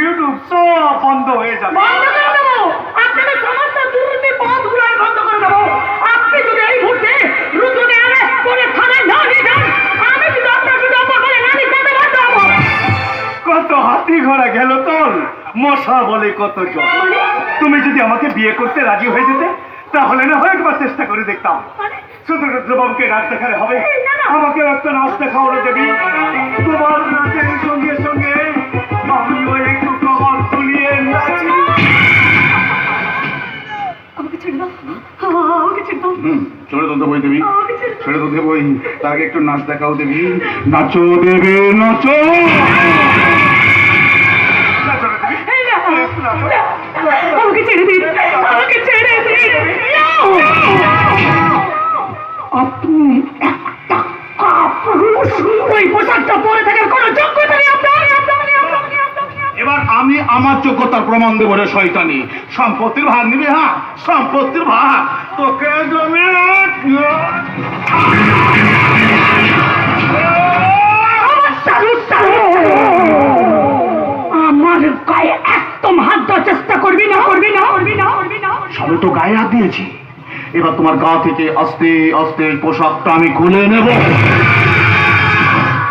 YouTube সব বন্ধ হয়ে যাবে। বন্ধ করে দেবো, আপনাদের সমস্ত দুর্নীতি পথগুলো আমি বন্ধ করে দেবো। আপনি যদি এই মুহূর্তে রুদ্রকে অ্যারেস্ট করে থানায় না নিয়ে যান, আমি কিন্তু আপনার বিরুদ্ধে অপরাধে নালিশ করতে বাধ্য হবো। কত হাতি ঘোড়া গেল তোর, মশা বলে কত জল। তুমি যদি আমাকে বিয়ে করতে রাজি হয়ে যেতে, তাহলে না হয় একবার চেষ্টা করে দেখতাম। শুধু রুদ্রবাবুকে রাত দেখালে হবে, আমাকে একটা নাচ দেখাও দেবী। তোমার নাচের সঙ্গে সঙ্গে আমিও একটু কমর তুলিয়ে নাচি। আমাকে ছেড়ে দাও, আমাকে ছেড়ে দাও। ছেড়ে তো দেবই দেবী, আমাকে ছেড়ে দাও। ছেড়ে তো দেবই। তাকে একটু নাচ দেখাও দেবী। নাচো দেবে, নাচো। এই না, আমাকে ছেড়ে দিন, আমাকে ছেড়ে দিন। আপনি একটা কাপুরুষ, ওই পোশাকটা পরে থাকার কোনো যোগ্যতা নেই আপনার। এবার আমি আমার যোগ্যতার প্রমাণ দেবো রে শয়তানি। সম্পত্তির ভাগ নিবি? হ্যাঁ, সম্পত্তির ভাগ তোকে জমি। আমার গায়ে একদম হাত দেওয়ার চেষ্টা করবি না, করবি না, করবি না, করবি না। সবে তো গায়ে হাত দিয়েছি, এবার তোমার গা থেকে আস্তে আস্তে পোশাকটা আমি খুলে নেব।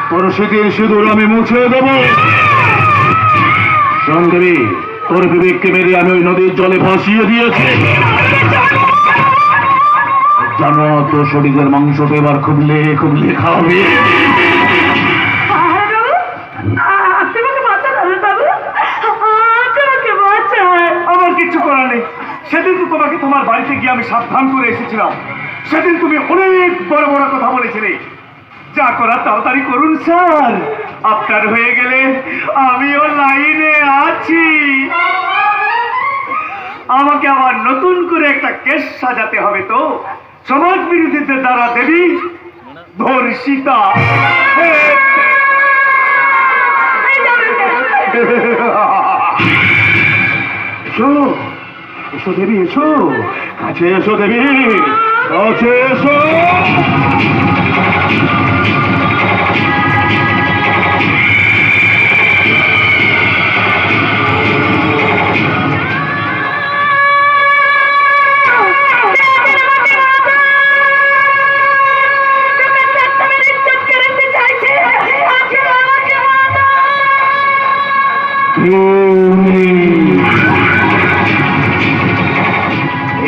তোর স্মৃতির সিঁদুর আমি মুছে দেব। সঙ্গী, তোর বিবেককে মেরে আমি ওই নদীর জলে ভাসিয়ে দিয়েছি। জানো তোর শরীরের মাংসটা এবার খুবলে খুবলে খাওয়াবে। আমার কিচ্ছু করার নেই। সেদিন তো তোমাকে তোমার বাড়িতে গিয়ে আমি সাবধান করে এসেছিলাম। সেদিন তুমি অনেক বড় বড় কথা বলেছিলে। যা করার তাড়াতাড়ি করুন স্যার, আপনার হয়ে গেলে আমিও লাইনে আছি। আমাকে আবার নতুন করে একটা কেস সাজাতে হবে তো, সমাজ বিরোধীদের দ্বারা দেবী ধর্ষিতা। এসো, এসো দেবী, এসো কাছে, এসো দেবী, কাছে এসো।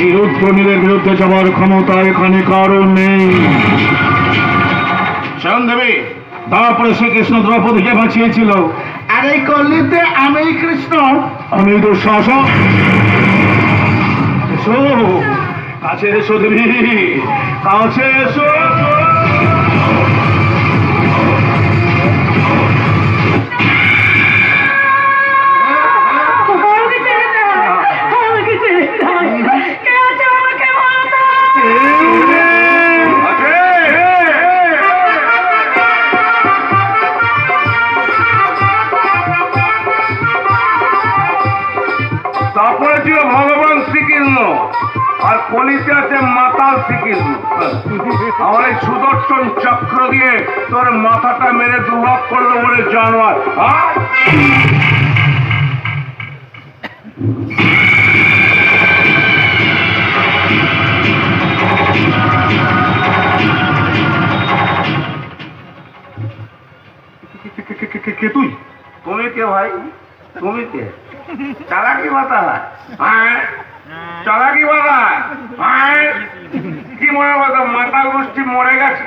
এই রুদ্রনীলের বিরুদ্ধে যাওয়ার ক্ষমতা এখানে কারণ নেই। শোন দেবী, তারপরে শ্রীকৃষ্ণ দ্রৌপদীকে বাঁচিয়েছিল, আর এই কলিতে আমি কৃষ্ণ, আমি দুঃশাসক। এসো কাছে, এসো দেবী, কাছে এসো। তারপরে ছিল ভগবান শ্রীকৃষ্ণ, আর কলিতে আছে মাতাল শ্রীকৃষ্ণ। আমার এই সুদর্শন চক্র দিয়ে তোর মাথাটা মেরে দুভাগ করলো বলে জানোয়ার। কে তুই? তুমি কে ভাই? তুমি কে? চালাকি বাতা, চালাকি বাতা কি মনে কথা? মাতাল গোষ্ঠী মরে গেছে,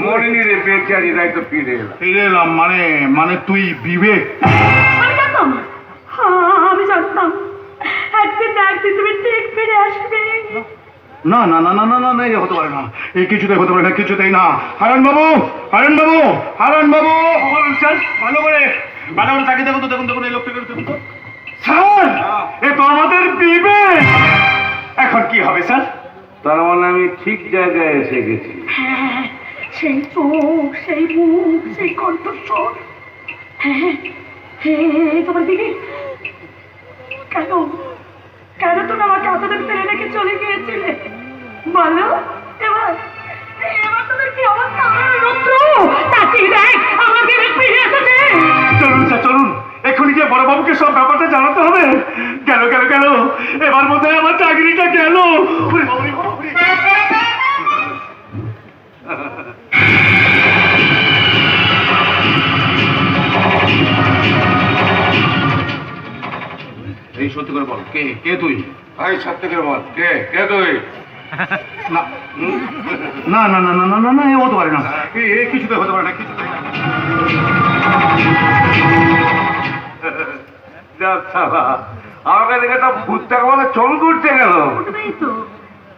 মরিনি রে, বেচারি, তাই তো ফিরে এলাম। ফিরে এলাম মানে মানে তুই বিবেক? আমি জানতাম একদিন না একদিন তুমি ঠিক ফিরে আসবে। না না না না না না না, এ হতে পারে না, এই কিছুতেই হতে পারে না, কিছুতেই না। হারান বাবু, হারান বাবু, হারান বাবু, ভালো করে ভালো করে তাকিয়ে দেখুন তো, দেখুন দেখুন এই লোকটাকে দেখুন তো। স্যার, এ তো আমাদের বিবেক। এখন কি হবে স্যার? তার মানে আমি ঠিক জায়গায় এসে গেছি। হ্যাঁ, সেই চোখ, সেই মুখ, সেই কণ্ঠস্বর। হ্যাঁ, হ্যাঁ, তোমার দিদি কেন কেন তুমি আমাকে এতদিন ফেলে রেখে চলে গিয়েছিলে বলো? এবার এবার তোদের কি অবস্থা? রুদ্র, তাকিয়ে দেখ, আমার বিবেক ফিরে এসেছে। চলুন স্যার, চলুন, এক্ষুনি যে বড়বাবুকে সব ব্যাপারটা জানাতে হবে। গেল গেল গেল, এবার বোধহয় আমার চাকরিটা গেল। ওরে বাবা রে বাবা রে। এই সত্যি করে বল, কে কে তুই? ভাই সত্যি করে বল, কে কে তুই? না না না না না না না না, এ হতে পারে না, এ কিছুতে হতে পারে না, কিছুতে না। আমাকে দেখে তো ভূতটা বলে চল করতে গেল। উঠবেই তো,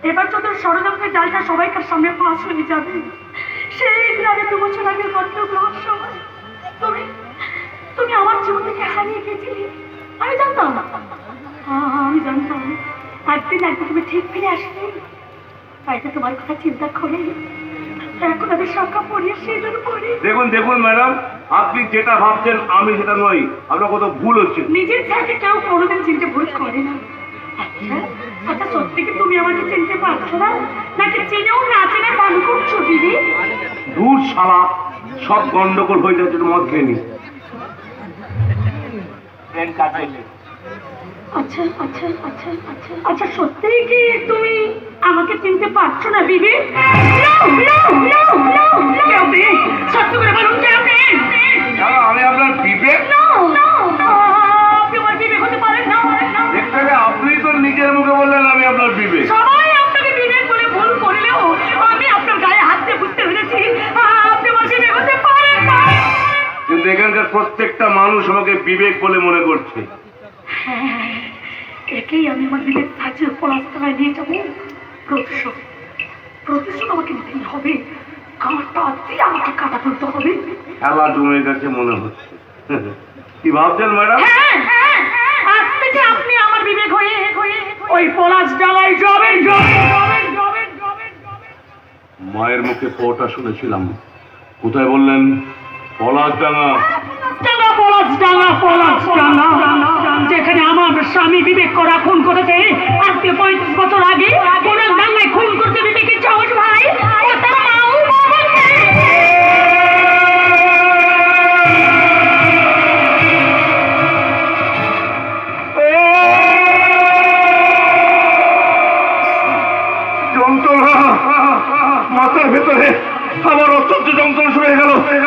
এবার তো তোর ষড়যন্ত্রের জালটা সবাইকার সামনে ফাঁস হয়ে যাবে। সেই গ্রামে 2 বছর আগে ঘটনার সময় তুমি তুমি আমার জীবন থেকে হারিয়ে গেছিলে। আমি জানতাম না, আমি জানতাম একদিন তুমি ঠিক ফিরে আসবে। তাই তো তোমার কথা চিন্তা করে এখন আমি শাখা পড়িয়ে সেটার পরে। দেখুন দেখুন ম্যাডাম, আপনি যেটা ভাবছেন আমি সেটা নই, আপনার কত ভুল হচ্ছে। নিজের থেকে কেউ কোনোদিন চিনতে ভুল করে না। আচ্ছা আচ্ছা, সত্যি কি তুমি আমাকে চিনতে পারছো না, নাকি চিনেও না চিনে পান করছো দিদি? দূর শালা, সব গন্ডগোল হয়ে যাচ্ছে, মদ খেয়ে নি। আচ্ছা আচ্ছা আচ্ছা আচ্ছা আচ্ছা, সত্যিই কি তুমি আমাকে চিনতে পারছো না বিবি? সত্য করে বলুন কে আপনি? আমি আপনার বিবেক? আপনি আমার বিবেক হতে পারেন না। দেখতে আপনি তো নিজের মুখে বললেন আমি আপনার বিবেক। সবাই আপনাকে বিবেক বলে ভুল করলেও আমি আপনার গায়ে হাত দিয়ে বুঝতে পেরেছি আপনি আমার বিবেক হতে পারেন না। কিন্তু এখানকার প্রত্যেকটা মানুষ আমাকে বিবেক বলে মনে করছে। হ্যাঁ, একেই আমি আমার বিবেক সাজিয়ে পলাশতলায় নিয়ে যাবো। প্রতিশোধ প্রতিশোধ আমাকে নিতেই হবে। কাঁটা দিয়ে আমাকে কাটা তুলতে হবে। খেলা জমে গেছে মনে হচ্ছে। কি ভাবছেন ম্যাডাম? হ্যাঁ হ্যাঁ, আজ থেকে আপনি আমার বিবেক হয়ে ওই পলাশ ডালায় যাবেন। মায়ের মুখে ফোটা শুনেছিলাম, কোথায় বললেন? পলাশডাঙ্গা। পলাশ ডাঙ্গা, যেখানে আমার স্বামী বিবেক করা খুন করেছে আজকে